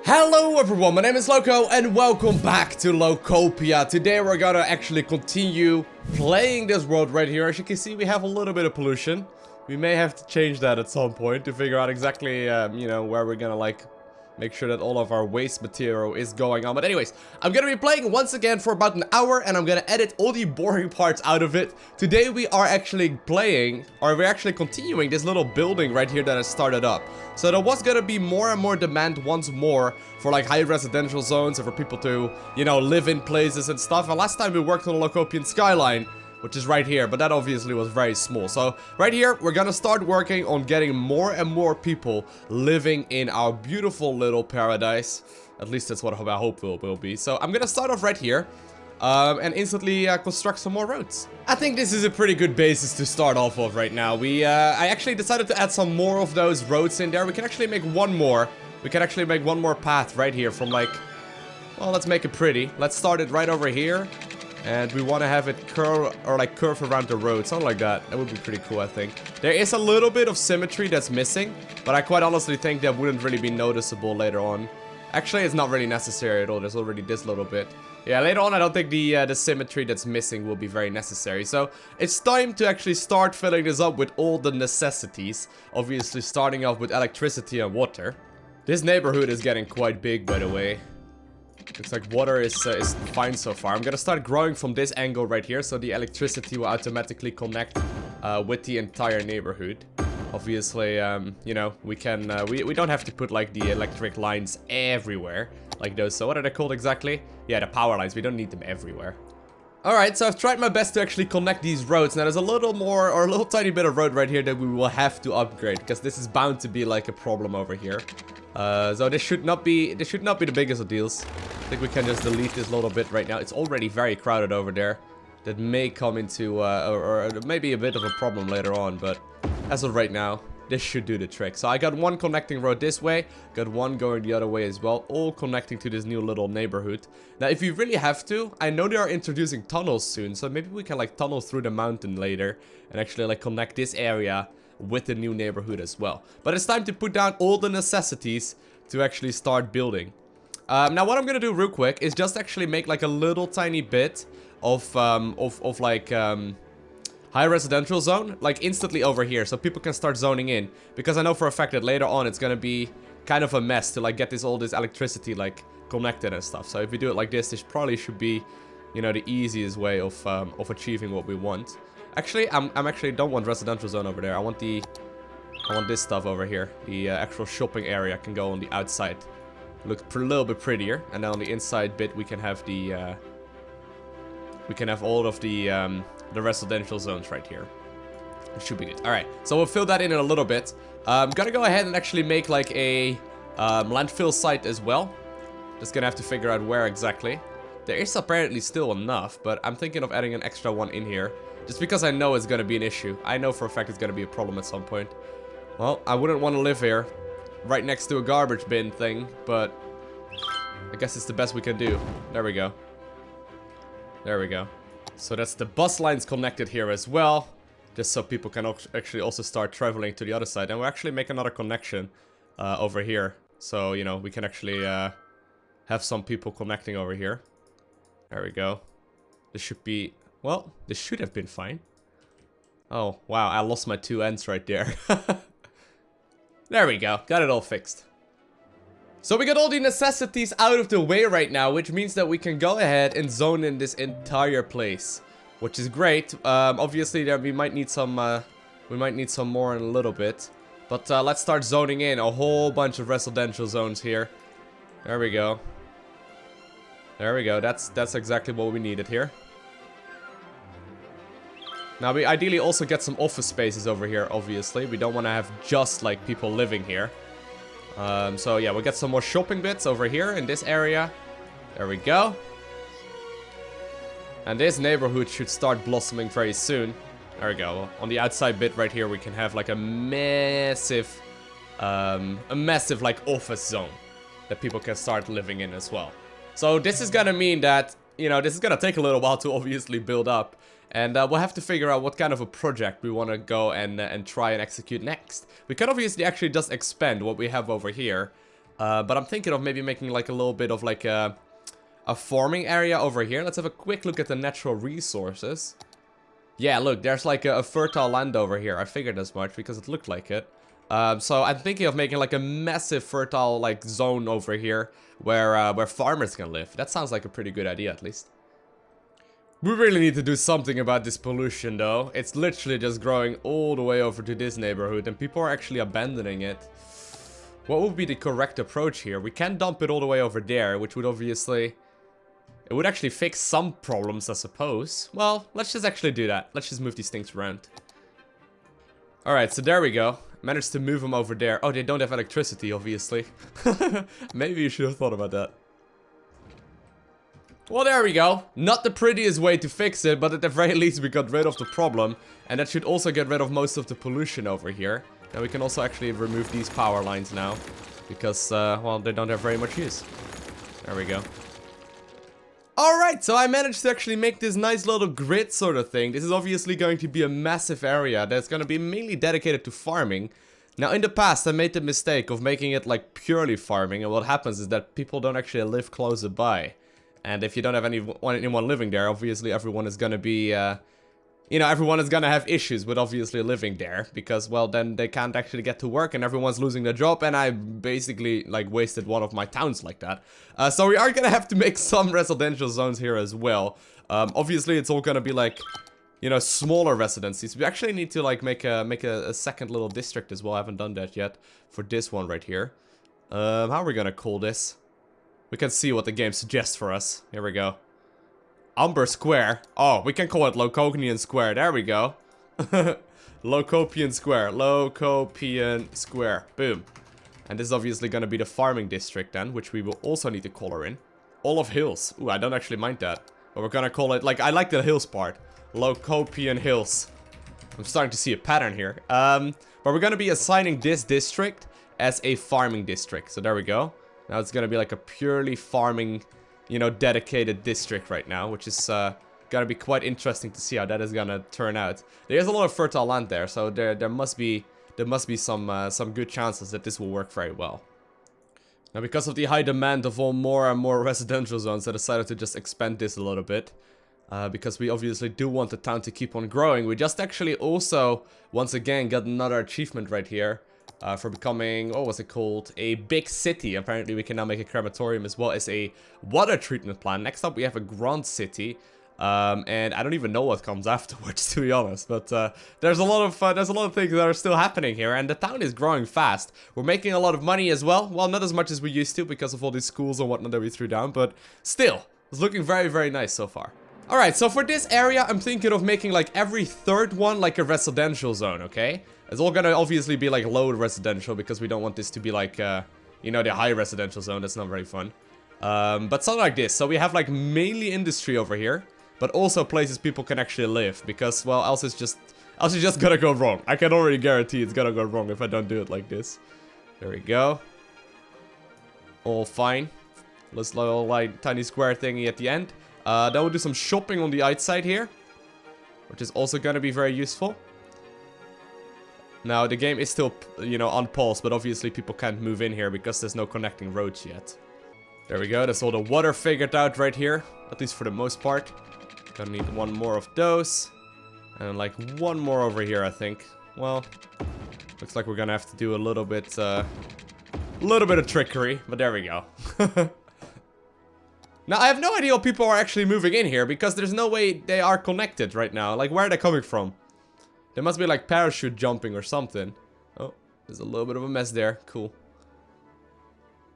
Hello everyone, my name is Lowko and welcome back to Lowkopia. Today we're gonna actually continue playing this world right here. As you can see, we have a little bit of pollution. We may have to change that at some point to figure out exactly, where we're gonna make sure that all of our waste material is going on. But anyways, I'm gonna be playing once again for about an hour and I'm gonna edit all the boring parts out of it. Today we are actually playing, or we're actually continuing this little building right here that I started up. So there was gonna be more and more demand once more for like high residential zones and for people to, live in places and stuff. And last time we worked on the Lokopian Skyline, which is right here, but that obviously was very small. So right here, we're gonna start working on getting more and more people living in our beautiful little paradise. At least that's what I hope will be. So I'm gonna start off right here and instantly construct some more roads. I think this is a pretty good basis to start off of right now. I actually decided to add some more of those roads in there. We can actually make one more. We can actually make one more path right here from well, let's make it pretty. Let's start it right over here. And we want to have it curve around the road, something like that. That would be pretty cool, I think. There is a little bit of symmetry that's missing, but I quite honestly think that wouldn't really be noticeable later on. Actually, it's not really necessary at all. There's already this little bit. Yeah, later on, I don't think the symmetry that's missing will be very necessary. So it's time to actually start filling this up with all the necessities. Obviously, starting off with electricity and water. This neighborhood is getting quite big, by the way. Looks like water is fine so far. I'm gonna start growing from this angle right here, so the electricity will automatically connect with the entire neighborhood. Obviously, we can we don't have to put like the electric lines everywhere, like those. So what are they called exactly? Yeah, the power lines. We don't need them everywhere. Alright, so I've tried my best to actually connect these roads. Now there's a little more, or a little tiny bit of road right here that we will have to upgrade, because this is bound to be like a problem over here. So this should not be the biggest of deals. I think we can just delete this little bit right now. It's already very crowded over there. That may come into, or maybe a bit of a problem later on, but as of right now, this should do the trick. So I got one connecting road this way, got one going the other way as well, all connecting to this new little neighborhood. Now, if you really have to, I know they are introducing tunnels soon, so maybe we can like tunnel through the mountain later and actually like connect this area with the new neighborhood as well. But it's time to put down all the necessities to actually start building. Now what I'm gonna do real quick is just actually make like a little tiny bit of high residential zone, like instantly over here, so people can start zoning in. Because I know for a fact that later on it's gonna be kind of a mess to like get all this electricity like connected and stuff. So if we do it like this probably should be, the easiest way of achieving what we want. Actually, I'm actually don't want residential zone over there. I want this stuff over here. The actual shopping area can go on the outside. Look a little bit prettier, and then on the inside bit we can have all of the residential zones right here. It should be good. All right, so we'll fill that in a little bit. I'm gonna go ahead and actually make like a landfill site as well. Just gonna have to figure out where exactly. There is apparently still enough, but I'm thinking of adding an extra one in here. Just because I know it's gonna be an issue. I know for a fact it's gonna be a problem at some point. Well, I wouldn't want to live here, right next to a garbage bin thing, but I guess it's the best we can do. There we go. There we go. So that's the bus lines connected here as well, just so people can actually also start traveling to the other side. And we'll actually make another connection over here, so we can actually have some people connecting over here. There we go. This should be, well, this should have been fine. Oh wow, I lost my two ends right there. There we go, got it all fixed. So we got all the necessities out of the way right now, which means that we can go ahead and zone in this entire place, which is great. Obviously, we might need some more in a little bit, but let's start zoning in a whole bunch of residential zones here. There we go. There we go. That's exactly what we needed here. Now we ideally also get some office spaces over here. Obviously, we don't want to have just like people living here. So yeah, we'll get some more shopping bits over here in this area. There we go. And this neighborhood should start blossoming very soon. There we go. On the outside bit right here, we can have like a massive like office zone that people can start living in as well. So this is gonna mean that, this is gonna take a little while to obviously build up. And we'll have to figure out what kind of a project we want to go and try and execute next. We can obviously actually just expand what we have over here. But I'm thinking of maybe making like a little bit of like a farming area over here. Let's have a quick look at the natural resources. Yeah, look, there's like a fertile land over here. I figured as much because it looked like it. So I'm thinking of making like a massive fertile like zone over here where farmers can live. That sounds like a pretty good idea, at least. We really need to do something about this pollution, though. It's literally just growing all the way over to this neighborhood, and people are actually abandoning it. What would be the correct approach here? We can dump it all the way over there, which would obviously... It would actually fix some problems, I suppose. Well, let's just actually do that. Let's just move these things around. Alright, so there we go. Managed to move them over there. Oh, they don't have electricity, obviously. Maybe you should have thought about that. Well, there we go. Not the prettiest way to fix it, but at the very least we got rid of the problem. And that should also get rid of most of the pollution over here. Now we can also actually remove these power lines now. Because, well, they don't have very much use. There we go. Alright, so I managed to actually make this nice little grid sort of thing. This is obviously going to be a massive area that's going to be mainly dedicated to farming. Now, in the past, I made the mistake of making it like purely farming. And what happens is that people don't actually live closer by. And if you don't have anyone living there, obviously everyone is going to be, you know, everyone is going to have issues with obviously living there. Because, well, then they can't actually get to work and everyone's losing their job. And I basically, like, wasted one of my towns like that. So we are going to have to make some residential zones here as well. Obviously, it's all going to be, like, you know, smaller residencies. We actually need to, like, make a second little district as well. I haven't done that yet for this one right here. How are we going to call this? We can see what the game suggests for us. Here we go. Umber Square. Oh, we can call it Locopian Square. There we go. Locopian Square. Locopian Square. Boom. And this is obviously going to be the farming district then, which we will also need to color in. Olive Hills. Ooh, I don't actually mind that. But we're going to call it, like, I like the hills part. Locopian Hills. I'm starting to see a pattern here. But we're going to be assigning this district as a farming district. So there we go. Now it's gonna be like a purely farming, you know, dedicated district right now, which is gonna be quite interesting to see how that is gonna turn out. There's a lot of fertile land there, so there must be some good chances that this will work very well. Now, because of the high demand of all more and more residential zones, I decided to just expand this a little bit. Because we obviously do want the town to keep on growing. We just actually also, once again, got another achievement right here. For becoming, what was it called? A big city. Apparently we can now make a crematorium as well as a water treatment plant. Next up we have a grand city. And I don't even know what comes afterwards, to be honest. But there's a lot of things that are still happening here, and the town is growing fast. We're making a lot of money as well. Well, not as much as we used to because of all these schools and whatnot that we threw down, but still, it's looking very, very nice so far. Alright, so for this area, I'm thinking of making like every third one like a residential zone, okay? It's all gonna obviously be like low residential because we don't want this to be like, you know, the high residential zone. That's not very fun. But something like this. So we have like mainly industry over here, but also places people can actually live because, well, else it's just gonna go wrong. I can already guarantee it's gonna go wrong if I don't do it like this. There we go. All fine. This little like tiny square thingy at the end. Then we'll do some shopping on the outside here, which is also gonna be very useful. Now, the game is still, you know, on pause, but obviously people can't move in here because there's no connecting roads yet. There we go, that's all the water figured out right here, at least for the most part. Gonna need one more of those, and like one more over here, I think. Well, looks like we're gonna have to do a little bit of trickery, but there we go. Now, I have no idea how people are actually moving in here, because there's no way they are connected right now. Like, where are they coming from? There must be like parachute jumping or something. Oh, there's a little bit of a mess there. Cool.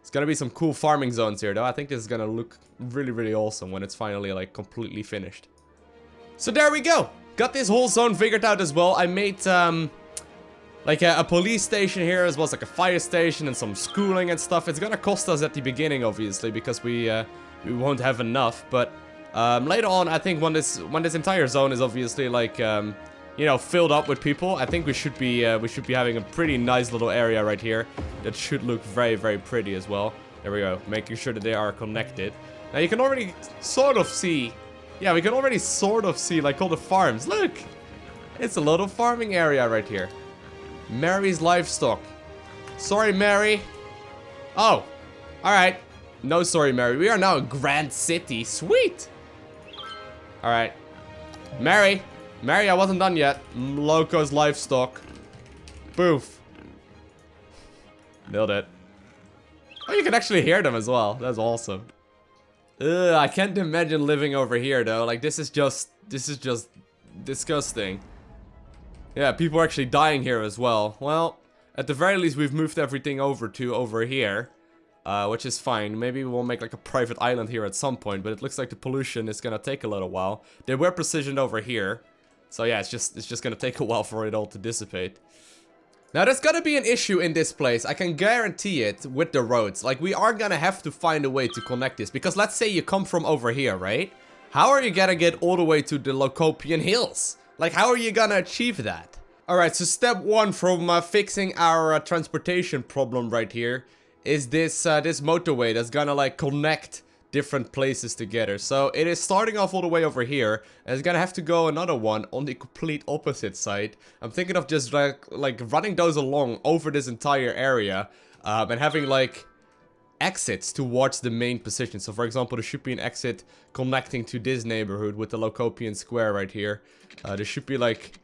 It's gonna be some cool farming zones here, though. I think this is gonna look really, really awesome when it's finally like completely finished. So there we go. Got this whole zone figured out as well. I made like a police station here, as well as like a fire station and some schooling and stuff. It's gonna cost us at the beginning, obviously, because we won't have enough. But later on, I think when this entire zone is obviously like you know, filled up with people, I think we should be having a pretty nice little area right here that should look very, very pretty as well. There we go, making sure that they are connected. Now you can already sort of see, yeah, we can already sort of see like all the farms. Look, it's a little farming area right here. Mary's livestock. Sorry, Mary. Oh, Alright. No, sorry, Mary. We are now a grand city. Sweet. Alright. Mary. Mary, I wasn't done yet. Loco's livestock. Boof. Nailed it. Oh, you can actually hear them as well. That's awesome. Ugh, I can't imagine living over here, though. Like, this is just disgusting. Yeah, people are actually dying here as well. Well, at the very least, we've moved everything over here. Which is fine. Maybe we'll make like a private island here at some point, but it looks like the pollution is gonna take a little while. They were positioned over here. So yeah, it's just gonna take a while for it all to dissipate. Now, there's gonna be an issue in this place. I can guarantee it with the roads. Like, we are gonna have to find a way to connect this. Because let's say you come from over here, right? How are you gonna get all the way to the Locopian Hills? Like, how are you gonna achieve that? Alright, so step one from fixing our transportation problem right here is this motorway that's gonna, like, connect different places together. So it is starting off all the way over here, and it's gonna have to go another one on the complete opposite side. I'm thinking of just like running those along over this entire area, and having like exits towards the main position. So for example, there should be an exit connecting to this neighborhood with the Locopian Square right here. There should be like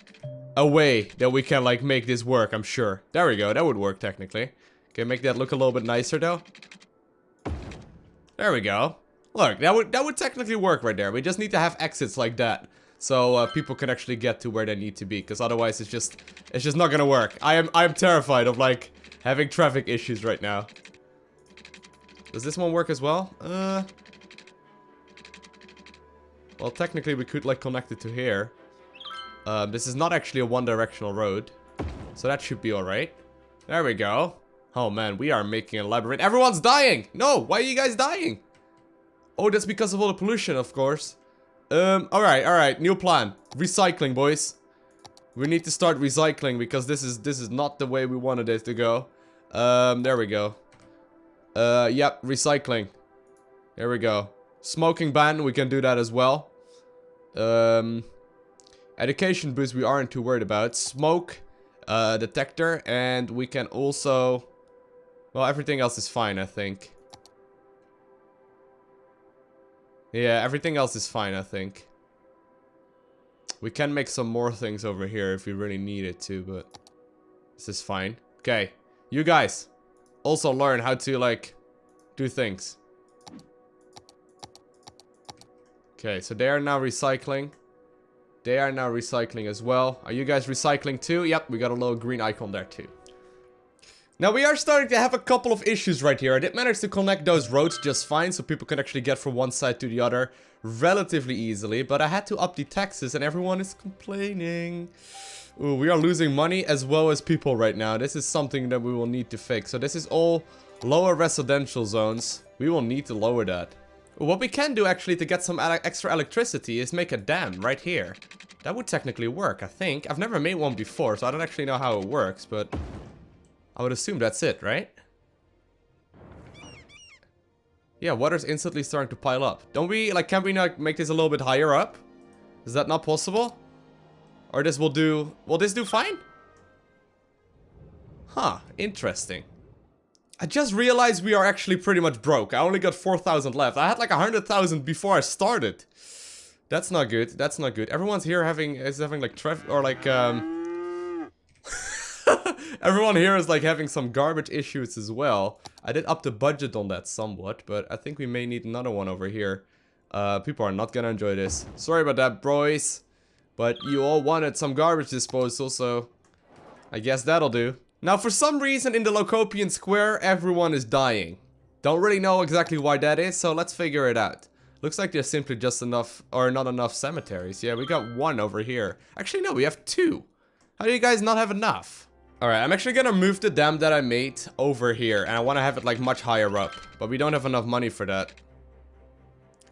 a way that we can like make this work, I'm sure. There we go, that would work technically. Okay, make that look a little bit nicer though. There we go. Look, that would technically work right there. We just need to have exits like that, so people can actually get to where they need to be. Because otherwise, it's just not gonna work. I'm terrified of like having traffic issues right now. Does this one work as well? Well, technically we could like connect it to here. This is not actually a one-directional road, so that should be all right. There we go. Oh man, we are making a labyrinth. Everyone's dying! No, why are you guys dying? Oh, that's because of all the pollution, of course. Alright, new plan. Recycling, boys. We need to start recycling because this is not the way we wanted it to go. There we go. Yep, recycling. There we go. Smoking ban, we can do that as well. Education boost we aren't too worried about. Smoke detector, and we can also... Well, everything else is fine, I think. Yeah, everything else is fine, I think. We can make some more things over here if we really needed to, but... This is fine. Okay, you guys also learn how to, like, do things. Okay, so they are now recycling. They are now recycling as well. Are you guys recycling too? Yep, we got a little green icon there too. Now we are starting to have a couple of issues right here. I did manage to connect those roads just fine, so people can actually get from one side to the other relatively easily. But I had to up the taxes and everyone is complaining. Ooh, we are losing money as well as people right now. This is something that we will need to fix. So this is all lower residential zones. We will need to lower that. What we can do actually to get some extra electricity is make a dam right here. That would technically work, I think. I've never made one before, so I don't actually know how it works, but I would assume that's it, right? Yeah, water's instantly starting to pile up. Don't we, like, can we not make this a little bit higher up? Is that not possible? Or this will do, will this do fine? Huh, interesting. I just realized we are actually pretty much broke. I only got 4,000 left. I had like 100,000 before I started. That's not good. That's not good. Everyone's here having like traffic or like everyone here is like having some garbage issues as well. I did up the budget on that somewhat, but I think we may need another one over here. People are not gonna enjoy this. Sorry about that, boys. But you all wanted some garbage disposal, so I guess that'll do. Now, for some reason in the Locopian Square, everyone is dying. Don't really know exactly why that is, so let's figure it out. Looks like there's simply just enough, or not enough cemeteries. Yeah, we got one over here. Actually, no, we have two. How do you guys not have enough? Alright, I'm actually gonna move the dam that I made over here, and I want to have it like much higher up. But we don't have enough money for that.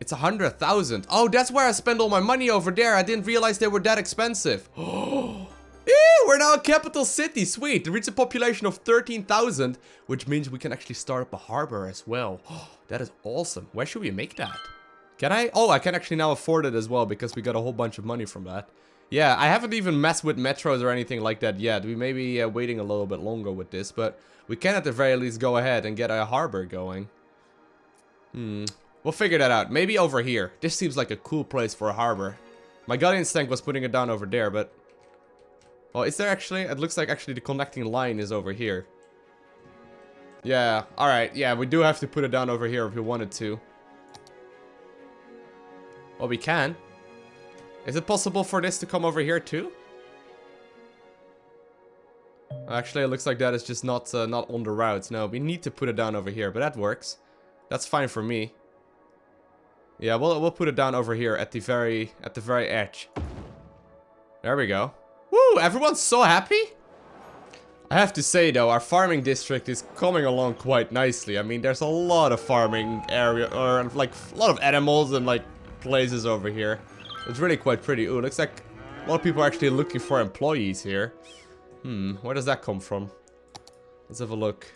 It's 100,000. Oh, that's where I spend all my money over there. I didn't realize they were that expensive. Oh. Ew, we're now a capital city. Sweet. Reach a population of 13,000, which means we can actually start up a harbor as well. Oh, that is awesome. Where should we make that? Can I? Oh, I can actually now afford it as well because we got a whole bunch of money from that. Yeah, I haven't even messed with metros or anything like that yet. We may be waiting a little bit longer with this, but we can at the very least go ahead and get a harbor going. We'll figure that out. Maybe over here. This seems like a cool place for a harbor. My gut instinct was putting it down over there, but... Well, is there actually... It looks like actually the connecting line is over here. Yeah, alright. Yeah, we do have to put it down over here if we wanted to. Well, we can. Is it possible for this to come over here too? Actually, it looks like that is just not on the route. No, we need to put it down over here, but that works. That's fine for me. Yeah, we'll put it down over here at the very edge. There we go. Woo! Everyone's so happy. I have to say though, our farming district is coming along quite nicely. I mean, there's a lot of farming area, or like a lot of animals and like places over here. It's really quite pretty. Ooh, looks like a lot of people are actually looking for employees here. Where does that come from? Let's have a look.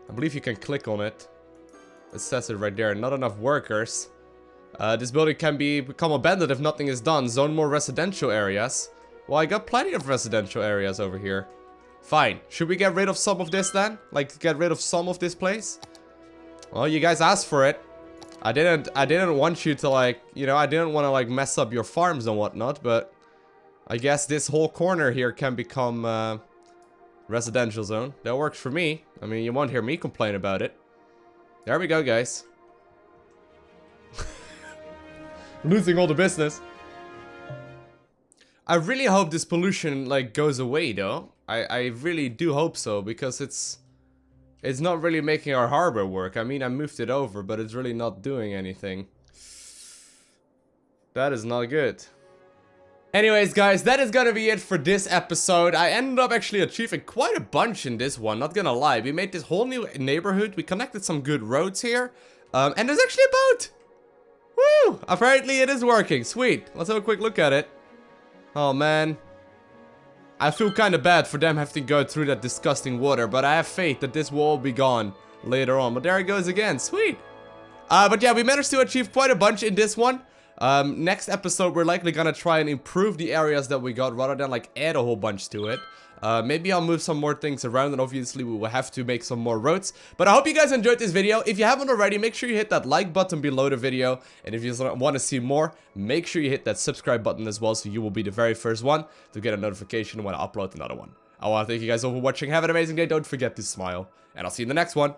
I believe you can click on it. It says it right there. Not enough workers. This building can become abandoned if nothing is done. Zone more residential areas. Well, I got plenty of residential areas over here. Fine. Should we get rid of some of this then? Like, get rid of some of this place? Well, you guys asked for it. I didn't want you to, like, you know, I didn't want to, like, mess up your farms and whatnot, but I guess this whole corner here can become residential zone. That works for me. I mean, you won't hear me complain about it. There we go, guys. Losing all the business. I really hope this pollution, like, goes away, though. I really do hope so, because it's not really making our harbor work. I mean, I moved it over, but it's really not doing anything. That is not good. Anyways, guys, that is gonna be it for this episode. I ended up actually achieving quite a bunch in this one, not gonna lie. We made this whole new neighborhood. We connected some good roads here. And there's actually a boat! Woo! Apparently it is working. Sweet. Let's have a quick look at it. Oh, man. I feel kind of bad for them having to go through that disgusting water, but I have faith that this will all be gone later on. But there it goes again. Sweet. But yeah, we managed to achieve quite a bunch in this one. Next episode, we're likely gonna try and improve the areas that we got rather than like add a whole bunch to it. Maybe I'll move some more things around, and obviously we will have to make some more roads. But I hope you guys enjoyed this video. If you haven't already, make sure you hit that like button below the video. And if you want to see more, make sure you hit that subscribe button as well, so you will be the very first one to get a notification when I upload another one. I want to thank you guys all for watching. Have an amazing day. Don't forget to smile. And I'll see you in the next one.